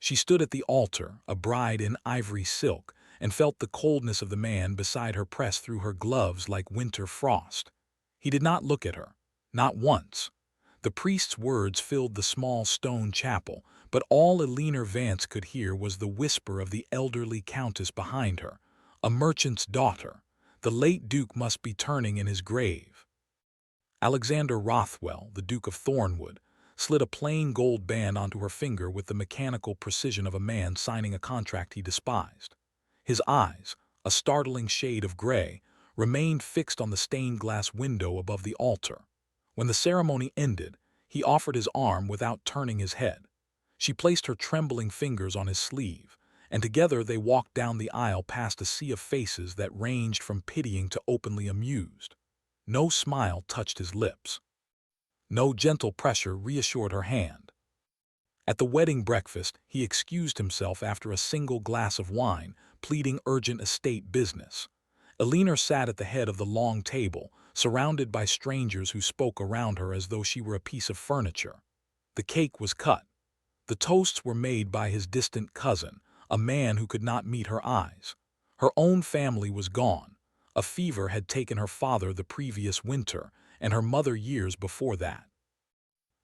She stood at the altar, a bride in ivory silk, and felt the coldness of the man beside her press through her gloves like winter frost. He did not look at her, not once. The priest's words filled the small stone chapel, but all Eleanor Vance could hear was the whisper of the elderly countess behind her. A merchant's daughter. The late Duke must be turning in his grave. Alexander Rothwell, the Duke of Thornwood, slid a plain gold band onto her finger with the mechanical precision of a man signing a contract he despised. His eyes, a startling shade of gray, remained fixed on the stained glass window above the altar. When the ceremony ended, he offered his arm without turning his head. She placed her trembling fingers on his sleeve, and together they walked down the aisle past a sea of faces that ranged from pitying to openly amused. No smile touched his lips. No gentle pressure reassured her hand. At the wedding breakfast, he excused himself after a single glass of wine, pleading urgent estate business. Eleanor sat at the head of the long table, surrounded by strangers who spoke around her as though she were a piece of furniture. The cake was cut. The toasts were made by his distant cousin, a man who could not meet her eyes. Her own family was gone. A fever had taken her father the previous winter, and her mother years before that.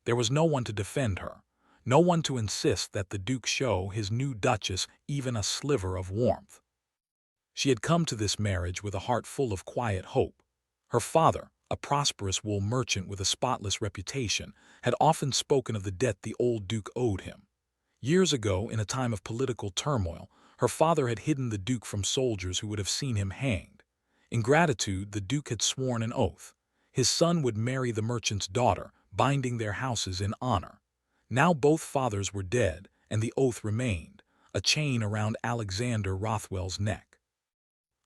There was no one to defend her, no one to insist that the Duke show his new Duchess even a sliver of warmth. She had come to this marriage with a heart full of quiet hope. Her father, a prosperous wool merchant with a spotless reputation, had often spoken of the debt the old Duke owed him. Years ago, in a time of political turmoil, her father had hidden the Duke from soldiers who would have seen him hanged. In gratitude, the Duke had sworn an oath. His son would marry the merchant's daughter, binding their houses in honor. Now both fathers were dead, and the oath remained, a chain around Alexander Rothwell's neck.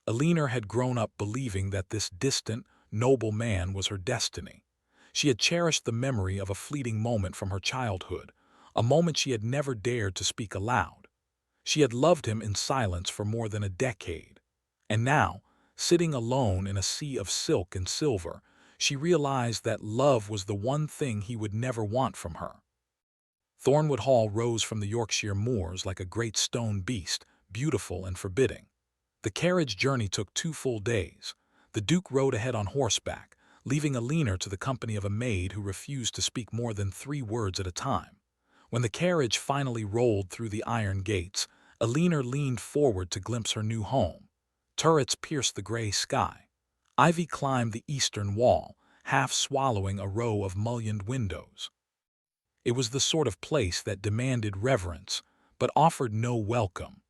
Eleanor had grown up believing that this distant, noble man was her destiny. She had cherished the memory of a fleeting moment from her childhood, a moment she had never dared to speak aloud. She had loved him in silence for more than a decade. And now, sitting alone in a sea of silk and silver, she realized that love was the one thing he would never want from her. Thornwood Hall rose from the Yorkshire moors like a great stone beast, beautiful and forbidding. The carriage journey took 2 full days. The Duke rode ahead on horseback, leaving Eleanor to the company of a maid who refused to speak more than 3 words at a time. When the carriage finally rolled through the iron gates, Eleanor leaned forward to glimpse her new home. Turrets pierced the gray sky. Ivy climbed the eastern wall, half swallowing a row of mullioned windows. It was the sort of place that demanded reverence, but offered no welcome.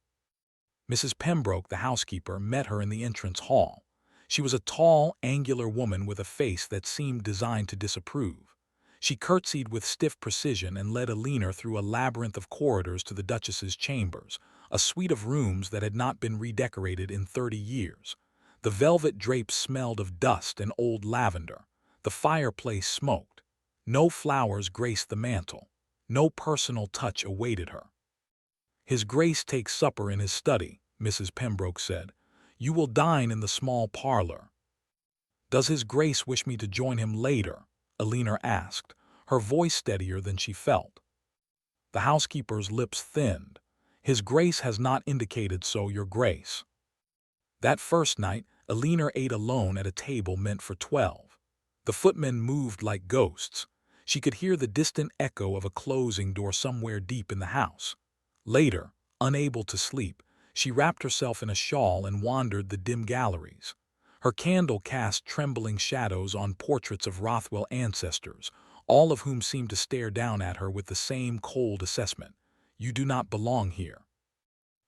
Mrs. Pembroke, the housekeeper, met her in the entrance hall. She was a tall, angular woman with a face that seemed designed to disapprove. She curtsied with stiff precision and led Eleanor through a labyrinth of corridors to the Duchess's chambers, a suite of rooms that had not been redecorated in 30 years. The velvet drapes smelled of dust and old lavender. The fireplace smoked. No flowers graced the mantel. No personal touch awaited her. "His Grace takes supper in his study," Mrs. Pembroke said. "You will dine in the small parlor." "Does His Grace wish me to join him later?" Eleanor asked, her voice steadier than she felt. The housekeeper's lips thinned. "His Grace has not indicated so, Your Grace." That first night, Eleanor ate alone at a table meant for 12. The footmen moved like ghosts. She could hear the distant echo of a closing door somewhere deep in the house. Later, unable to sleep, she wrapped herself in a shawl and wandered the dim galleries. Her candle cast trembling shadows on portraits of Rothwell ancestors, all of whom seemed to stare down at her with the same cold assessment. "You do not belong here."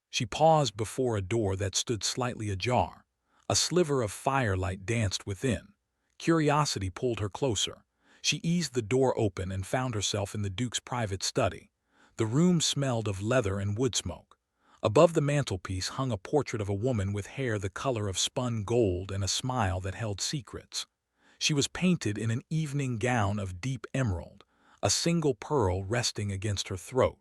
She paused before a door that stood slightly ajar. A sliver of firelight danced within. Curiosity pulled her closer. She eased the door open and found herself in the Duke's private study. The room smelled of leather and wood smoke. Above the mantelpiece hung a portrait of a woman with hair the color of spun gold and a smile that held secrets. She was painted in an evening gown of deep emerald, a single pearl resting against her throat.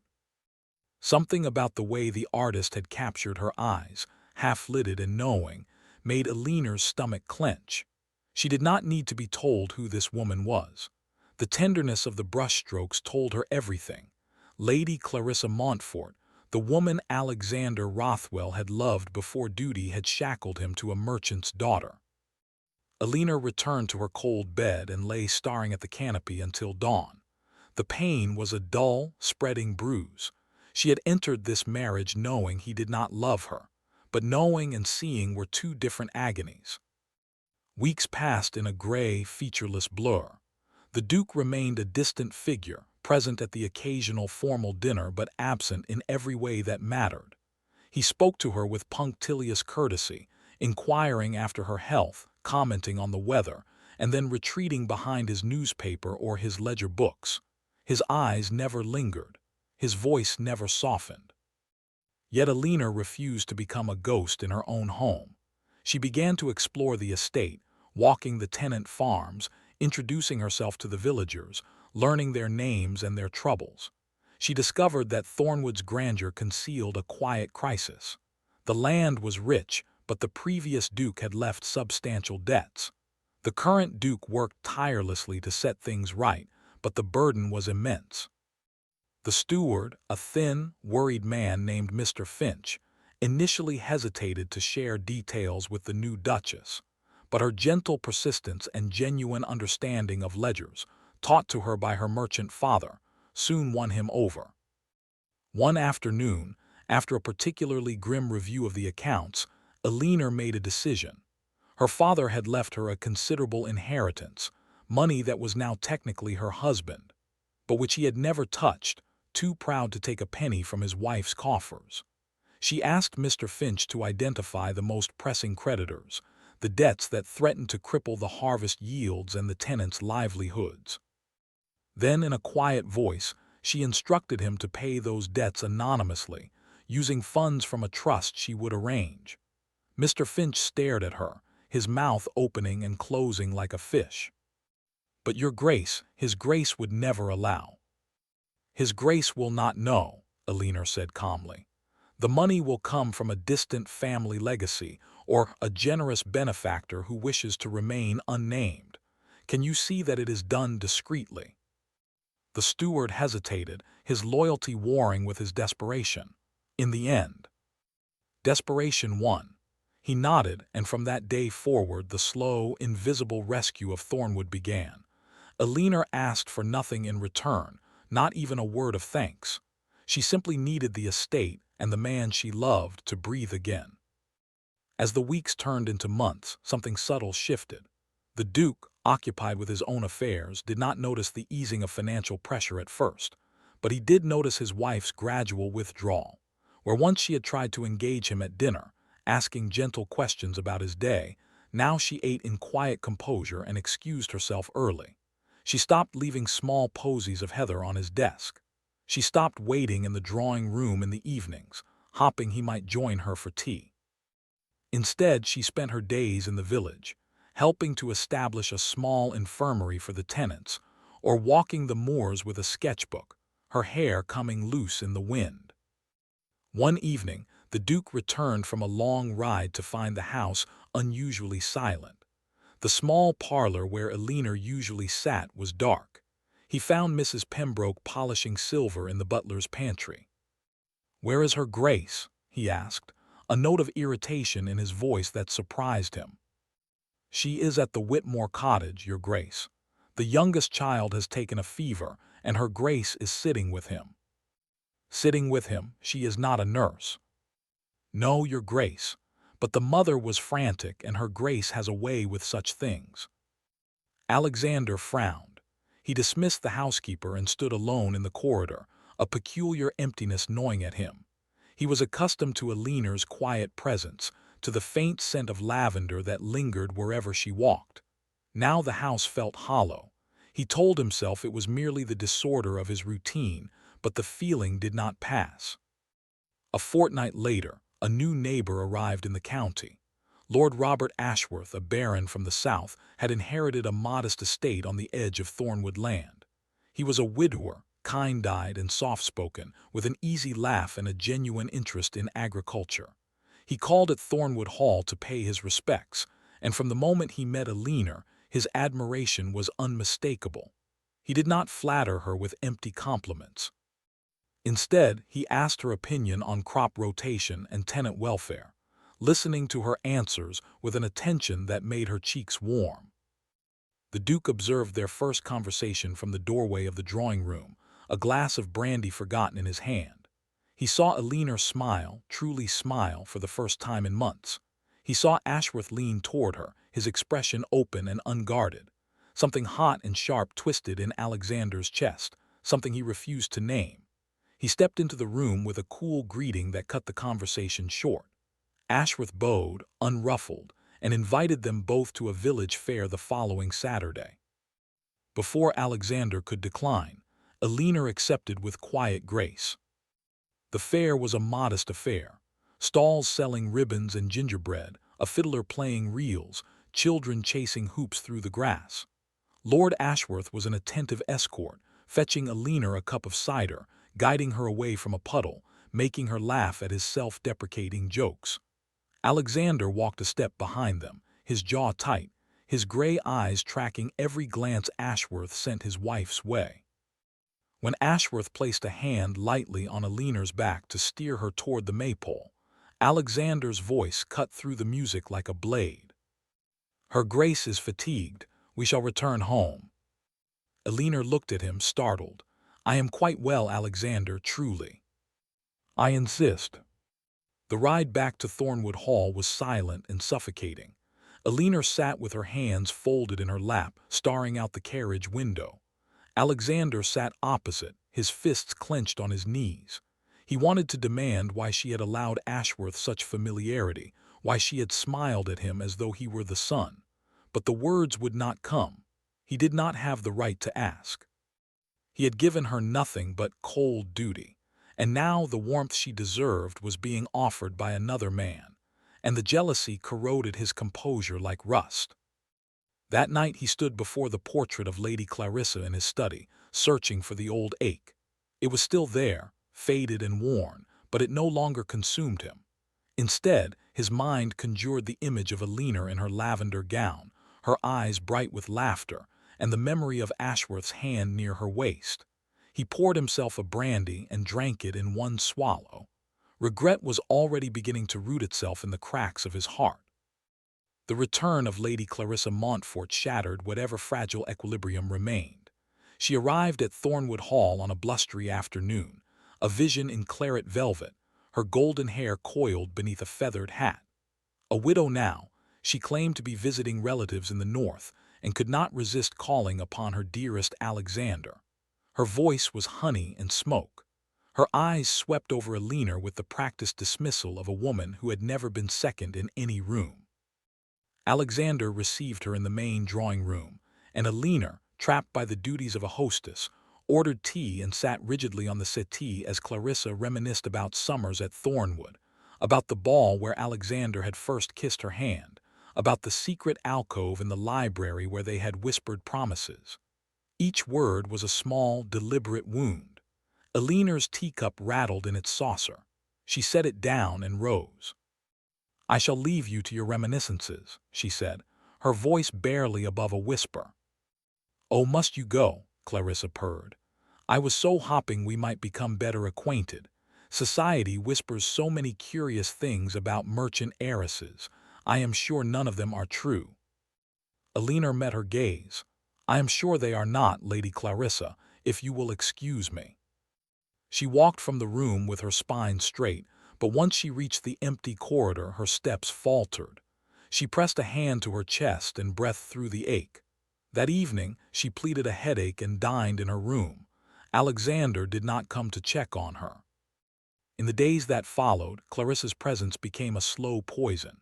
Something about the way the artist had captured her eyes, half-lidded and knowing, made Eleanor's stomach clench. She did not need to be told who this woman was. The tenderness of the brushstrokes told her everything. Lady Clarissa Montfort, the woman Alexander Rothwell had loved before duty had shackled him to a merchant's daughter. Alina returned to her cold bed and lay staring at the canopy until dawn. The pain was a dull, spreading bruise. She had entered this marriage knowing he did not love her, but knowing and seeing were two different agonies. Weeks passed in a gray, featureless blur. The Duke remained a distant figure, present at the occasional formal dinner but absent in every way that mattered. He spoke to her with punctilious courtesy, inquiring after her health, commenting on the weather, and then retreating behind his newspaper or his ledger books. His eyes never lingered. His voice never softened. Yet Alina refused to become a ghost in her own home. She began to explore the estate, walking the tenant farms, introducing herself to the villagers, learning their names and their troubles. She discovered that Thornwood's grandeur concealed a quiet crisis. The land was rich, but the previous duke had left substantial debts. The current duke worked tirelessly to set things right, but the burden was immense. The steward, a thin, worried man named Mr. Finch, initially hesitated to share details with the new duchess, but her gentle persistence and genuine understanding of ledgers, taught to her by her merchant father, soon won him over. One afternoon, after a particularly grim review of the accounts, Alina made a decision. Her father had left her a considerable inheritance, money that was now technically her husband, but which he had never touched, too proud to take a penny from his wife's coffers. She asked Mr. Finch to identify the most pressing creditors, the debts that threatened to cripple the harvest yields and the tenants' livelihoods. Then, in a quiet voice, she instructed him to pay those debts anonymously, using funds from a trust she would arrange. Mr. Finch stared at her, his mouth opening and closing like a fish. "But your grace, his grace would never allow." "His grace will not know," Alina said calmly. "The money will come from a distant family legacy or a generous benefactor who wishes to remain unnamed. Can you see that it is done discreetly?" The steward hesitated, his loyalty warring with his desperation. In the end, desperation won. He nodded, and from that day forward the slow, invisible rescue of Thornwood began. Alina asked for nothing in return, not even a word of thanks. She simply needed the estate and the man she loved to breathe again. As the weeks turned into months, something subtle shifted. The Duke, occupied with his own affairs, did not notice the easing of financial pressure at first, but he did notice his wife's gradual withdrawal. Where once she had tried to engage him at dinner, asking gentle questions about his day, now she ate in quiet composure and excused herself early. She stopped leaving small posies of heather on his desk. She stopped waiting in the drawing room in the evenings, hoping he might join her for tea. Instead, she spent her days in the village, helping to establish a small infirmary for the tenants, or walking the moors with a sketchbook, her hair coming loose in the wind. One evening, the Duke returned from a long ride to find the house unusually silent. The small parlor where Alina usually sat was dark. He found Mrs. Pembroke polishing silver in the butler's pantry. "Where is her grace?" he asked, a note of irritation in his voice that surprised him. "She is at the Whitmore cottage, your grace. The youngest child has taken a fever, and her grace is sitting with him." "Sitting with him? She is not a nurse." "No, your grace. But the mother was frantic, and her grace has a way with such things." Alexander frowned. He dismissed the housekeeper and stood alone in the corridor, a peculiar emptiness gnawing at him. He was accustomed to Alina's quiet presence, to the faint scent of lavender that lingered wherever she walked. Now the house felt hollow. He told himself it was merely the disorder of his routine, but the feeling did not pass. A fortnight later, a new neighbor arrived in the county. Lord Robert Ashworth, a baron from the south, had inherited a modest estate on the edge of Thornwood land. He was a widower, kind-eyed and soft-spoken, with an easy laugh and a genuine interest in agriculture. He called at Thornwood Hall to pay his respects, and from the moment he met Alina, his admiration was unmistakable. He did not flatter her with empty compliments. Instead, he asked her opinion on crop rotation and tenant welfare, listening to her answers with an attention that made her cheeks warm. The Duke observed their first conversation from the doorway of the drawing room, a glass of brandy forgotten in his hand. He saw Eleanor smile, truly smile, for the first time in months. He saw Ashworth lean toward her, his expression open and unguarded. Something hot and sharp twisted in Alexander's chest, something he refused to name. He stepped into the room with a cool greeting that cut the conversation short. Ashworth bowed, unruffled, and invited them both to a village fair the following Saturday. Before Alexander could decline, Eleanor accepted with quiet grace. The fair was a modest affair. Stalls selling ribbons and gingerbread, a fiddler playing reels, children chasing hoops through the grass. Lord Ashworth was an attentive escort, fetching Eleanor a cup of cider, guiding her away from a puddle, making her laugh at his self-deprecating jokes. Alexander walked a step behind them, his jaw tight, his gray eyes tracking every glance Ashworth sent his wife's way. When Ashworth placed a hand lightly on Eleanor's back to steer her toward the maypole, Alexander's voice cut through the music like a blade. "Her Grace is fatigued. We shall return home." Eleanor looked at him, startled. "I am quite well, Alexander, truly." "I insist." The ride back to Thornwood Hall was silent and suffocating. Eleanor sat with her hands folded in her lap, staring out the carriage window. Alexander sat opposite, his fists clenched on his knees. He wanted to demand why she had allowed Ashworth such familiarity, why she had smiled at him as though he were the sun. But the words would not come. He did not have the right to ask. He had given her nothing but cold duty, and now the warmth she deserved was being offered by another man, and the jealousy corroded his composure like rust. That night he stood before the portrait of Lady Clarissa in his study, searching for the old ache. It was still there, faded and worn, but it no longer consumed him. Instead, his mind conjured the image of Eleanor in her lavender gown, her eyes bright with laughter, and the memory of Ashworth's hand near her waist. He poured himself a brandy and drank it in one swallow. Regret was already beginning to root itself in the cracks of his heart. The return of Lady Clarissa Montfort shattered whatever fragile equilibrium remained. She arrived at Thornwood Hall on a blustery afternoon, a vision in claret velvet, her golden hair coiled beneath a feathered hat. A widow now, she claimed to be visiting relatives in the north and could not resist calling upon her dearest Alexander. Her voice was honey and smoke. Her eyes swept over Eleanor with the practiced dismissal of a woman who had never been second in any room. Alexander received her in the main drawing room, and Eleanor, trapped by the duties of a hostess, ordered tea and sat rigidly on the settee as Clarissa reminisced about summers at Thornwood, about the ball where Alexander had first kissed her hand, about the secret alcove in the library where they had whispered promises. Each word was a small, deliberate wound. Eleanor's teacup rattled in its saucer. She set it down and rose. "I shall leave you to your reminiscences," she said, her voice barely above a whisper. "Oh, must you go?" Clarissa purred. "I was so hoping we might become better acquainted. Society whispers so many curious things about merchant heiresses. I am sure none of them are true." Eleanor met her gaze. "I am sure they are not, Lady Clarissa, if you will excuse me." She walked from the room with her spine straight, but once she reached the empty corridor, her steps faltered. She pressed a hand to her chest and breathed through the ache. That evening, she pleaded a headache and dined in her room. Alexander did not come to check on her. In the days that followed, Clarissa's presence became a slow poison.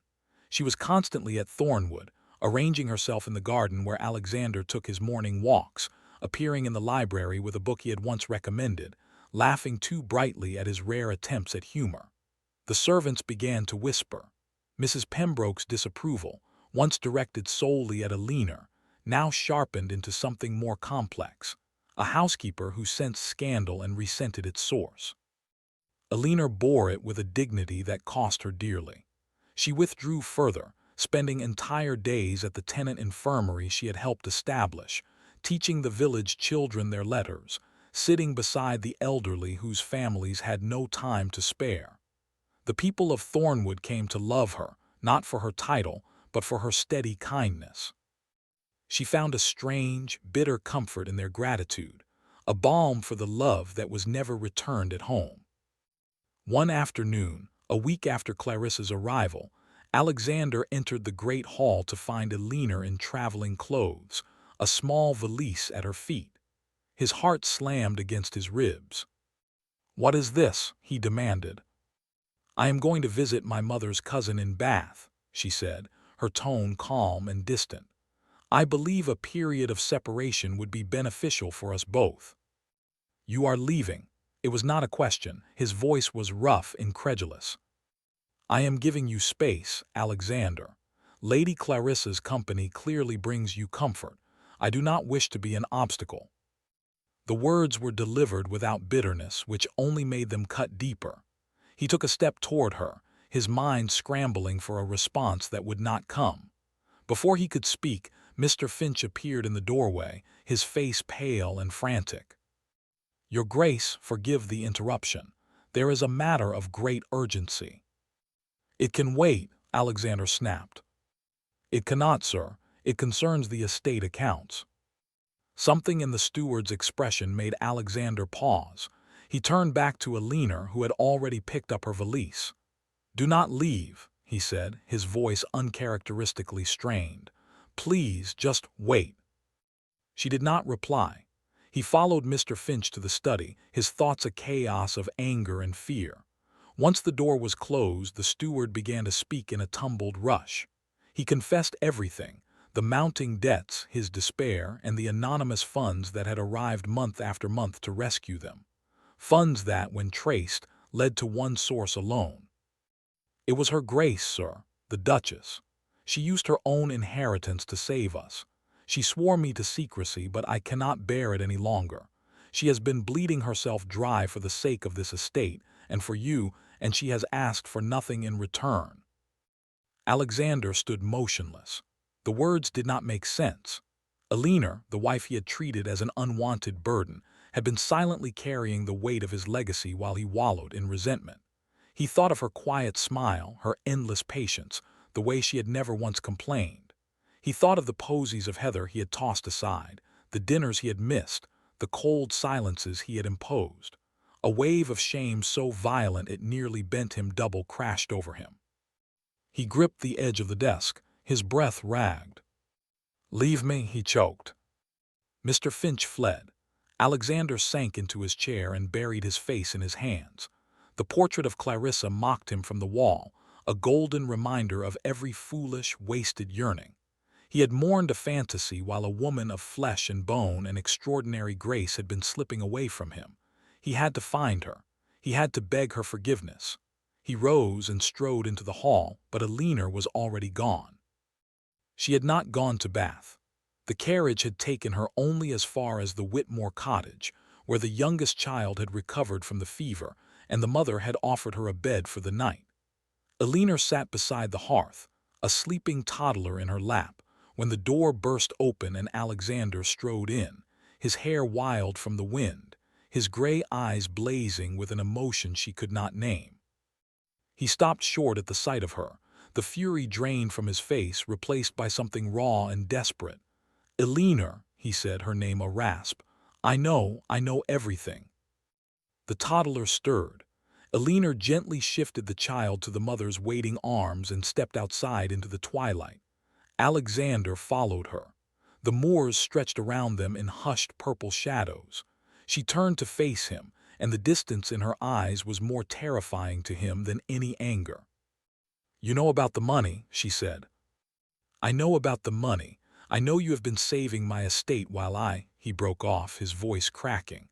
She was constantly at Thornwood, arranging herself in the garden where Alexander took his morning walks, appearing in the library with a book he had once recommended, laughing too brightly at his rare attempts at humor. The servants began to whisper. Mrs. Pembroke's disapproval, once directed solely at Eleanor, now sharpened into something more complex, a housekeeper who sensed scandal and resented its source. Eleanor bore it with a dignity that cost her dearly. She withdrew further, spending entire days at the tenant infirmary she had helped establish, teaching the village children their letters, sitting beside the elderly whose families had no time to spare. The people of Thornwood came to love her, not for her title, but for her steady kindness. She found a strange, bitter comfort in their gratitude, a balm for the love that was never returned at home. One afternoon, a week after Clarissa's arrival, Alexander entered the great hall to find Elena in traveling clothes, a small valise at her feet. His heart slammed against his ribs. "What is this?" he demanded. "I am going to visit my mother's cousin in Bath," she said, her tone calm and distant. "I believe a period of separation would be beneficial for us both." "You are leaving." It was not a question. His voice was rough, incredulous. "I am giving you space, Alexander. Lady Clarissa's company clearly brings you comfort. I do not wish to be an obstacle." The words were delivered without bitterness, which only made them cut deeper. He took a step toward her, his mind scrambling for a response that would not come. Before he could speak, Mr. Finch appeared in the doorway, his face pale and frantic. "Your Grace, forgive the interruption. There is a matter of great urgency." "It can wait," Alexander snapped. "It cannot, sir. It concerns the estate accounts." Something in the steward's expression made Alexander pause. He turned back to Elena, who had already picked up her valise. "Do not leave," he said, his voice uncharacteristically strained. "Please, just wait." She did not reply. He followed Mr. Finch to the study, his thoughts a chaos of anger and fear. Once the door was closed, the steward began to speak in a tumbled rush. He confessed everything, the mounting debts, his despair, and the anonymous funds that had arrived month after month to rescue them. Funds that, when traced, led to one source alone. "It was Her Grace, sir, the Duchess. She used her own inheritance to save us. She swore me to secrecy, but I cannot bear it any longer. She has been bleeding herself dry for the sake of this estate, and for you, and she has asked for nothing in return." Alexander stood motionless. The words did not make sense. Elena, the wife he had treated as an unwanted burden, had been silently carrying the weight of his legacy while he wallowed in resentment. He thought of her quiet smile, her endless patience, the way she had never once complained. He thought of the posies of Heather he had tossed aside, the dinners he had missed, the cold silences he had imposed. A wave of shame so violent it nearly bent him double crashed over him. He gripped the edge of the desk, his breath ragged. "Leave me," he choked. Mr. Finch fled. Alexander sank into his chair and buried his face in his hands. The portrait of Clarissa mocked him from the wall, a golden reminder of every foolish, wasted yearning. He had mourned a fantasy while a woman of flesh and bone and extraordinary grace had been slipping away from him. He had to find her. He had to beg her forgiveness. He rose and strode into the hall, but Elena was already gone. She had not gone to Bath. The carriage had taken her only as far as the Whitmore cottage, where the youngest child had recovered from the fever, and the mother had offered her a bed for the night. Elena sat beside the hearth, a sleeping toddler in her lap, when the door burst open and Alexander strode in, his hair wild from the wind, his gray eyes blazing with an emotion she could not name. He stopped short at the sight of her, the fury drained from his face, replaced by something raw and desperate. "Elena," he said, her name a rasp. I know everything." The toddler stirred. Elena gently shifted the child to the mother's waiting arms and stepped outside into the twilight. Alexander followed her. The moors stretched around them in hushed purple shadows. She turned to face him, and the distance in her eyes was more terrifying to him than any anger. "You know about the money," she said. "I know about the money. I know you have been saving my estate while he broke off, his voice cracking.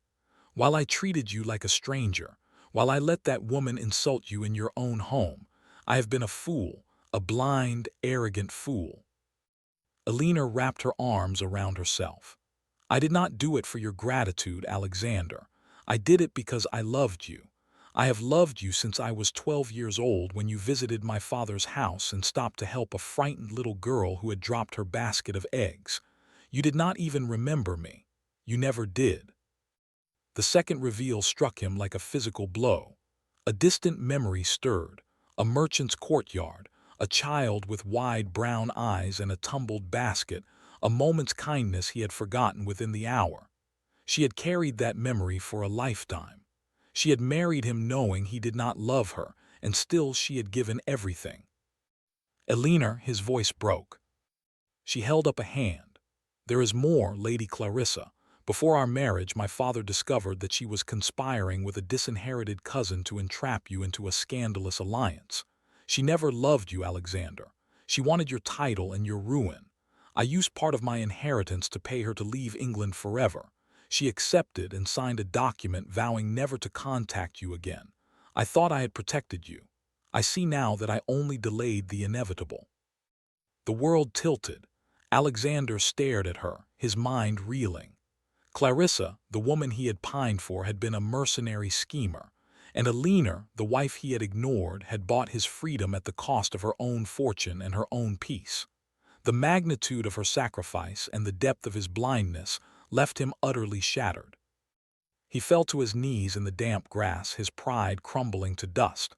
"While I treated you like a stranger, while I let that woman insult you in your own home, I have been a fool, a blind, arrogant fool." Elena wrapped her arms around herself. "I did not do it for your gratitude, Alexander. I did it because I loved you. I have loved you since I was 12 years old when you visited my father's house and stopped to help a frightened little girl who had dropped her basket of eggs. You did not even remember me. You never did." The second reveal struck him like a physical blow. A distant memory stirred, a merchant's courtyard, a child with wide brown eyes and a tumbled basket, a moment's kindness he had forgotten within the hour. She had carried that memory for a lifetime. She had married him knowing he did not love her, and still she had given everything. Eleanor, his voice broke. She held up a hand. There is more, Lady Clarissa. Before our marriage, my father discovered that she was conspiring with a disinherited cousin to entrap you into a scandalous alliance. She never loved you, Alexander. She wanted your title and your ruin. I used part of my inheritance to pay her to leave England forever. She accepted and signed a document vowing never to contact you again. I thought I had protected you. I see now that I only delayed the inevitable. The world tilted. Alexander stared at her, his mind reeling. Clarissa, the woman he had pined for, had been a mercenary schemer, and Eleanor, the wife he had ignored, had bought his freedom at the cost of her own fortune and her own peace. The magnitude of her sacrifice and the depth of his blindness left him utterly shattered. He fell to his knees in the damp grass, his pride crumbling to dust.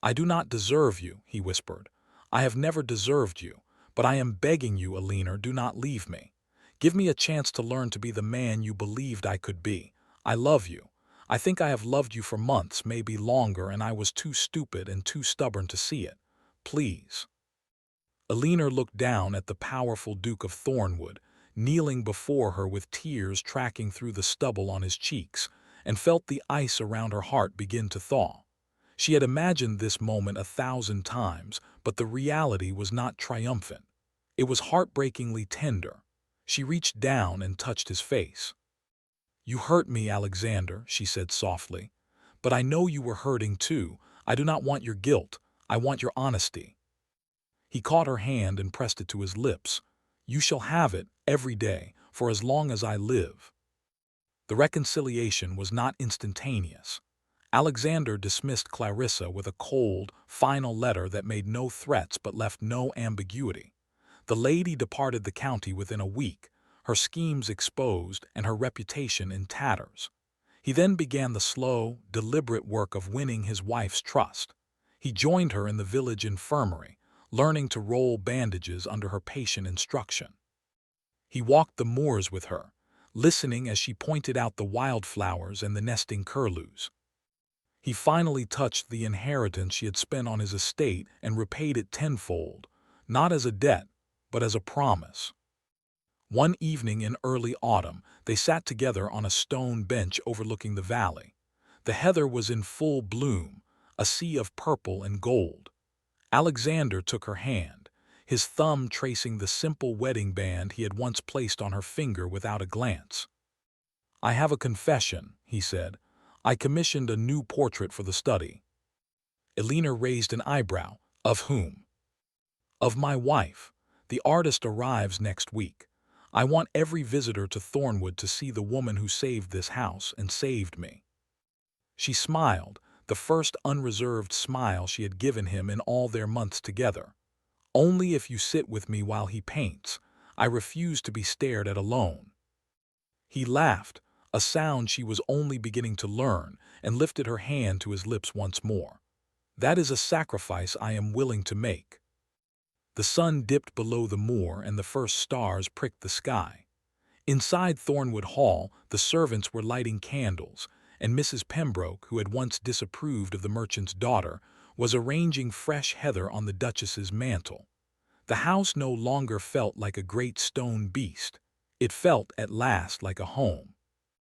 "I do not deserve you," he whispered. "I have never deserved you, but I am begging you, Eleanor, do not leave me. Give me a chance to learn to be the man you believed I could be. I love you. I think I have loved you for months, maybe longer, and I was too stupid and too stubborn to see it. Please." Eleanor looked down at the powerful Duke of Thornwood, kneeling before her with tears tracking through the stubble on his cheeks, and felt the ice around her heart begin to thaw. She had imagined this moment 1,000 times, but the reality was not triumphant. It was heartbreakingly tender. She reached down and touched his face. "You hurt me, Alexander," she said softly. "But I know you were hurting too. I do not want your guilt. I want your honesty." He caught her hand and pressed it to his lips. "You shall have it, every day, for as long as I live." The reconciliation was not instantaneous. Alexander dismissed Clarissa with a cold, final letter that made no threats but left no ambiguity. The lady departed the county within a week, her schemes exposed and her reputation in tatters. He then began the slow, deliberate work of winning his wife's trust. He joined her in the village infirmary, learning to roll bandages under her patient instruction. He walked the moors with her, listening as she pointed out the wildflowers and the nesting curlews. He finally touched the inheritance she had spent on his estate and repaid it tenfold, not as a debt, but as a promise. One evening in early autumn, they sat together on a stone bench overlooking the valley. The heather was in full bloom, a sea of purple and gold. Alexander took her hand, his thumb tracing the simple wedding band he had once placed on her finger without a glance. "I have a confession," he said. "I commissioned a new portrait for the study." Eleanor raised an eyebrow. "Of whom?" "Of my wife. The artist arrives next week. I want every visitor to Thornwood to see the woman who saved this house and saved me." She smiled, the first unreserved smile she had given him in all their months together. "Only if you sit with me while he paints. I refuse to be stared at alone." He laughed, a sound she was only beginning to learn, and lifted her hand to his lips once more. "That is a sacrifice I am willing to make." The sun dipped below the moor and the first stars pricked the sky. Inside Thornwood Hall, the servants were lighting candles, and Mrs. Pembroke, who had once disapproved of the merchant's daughter, was arranging fresh heather on the Duchess's mantle. The house no longer felt like a great stone beast. It felt, at last, like a home.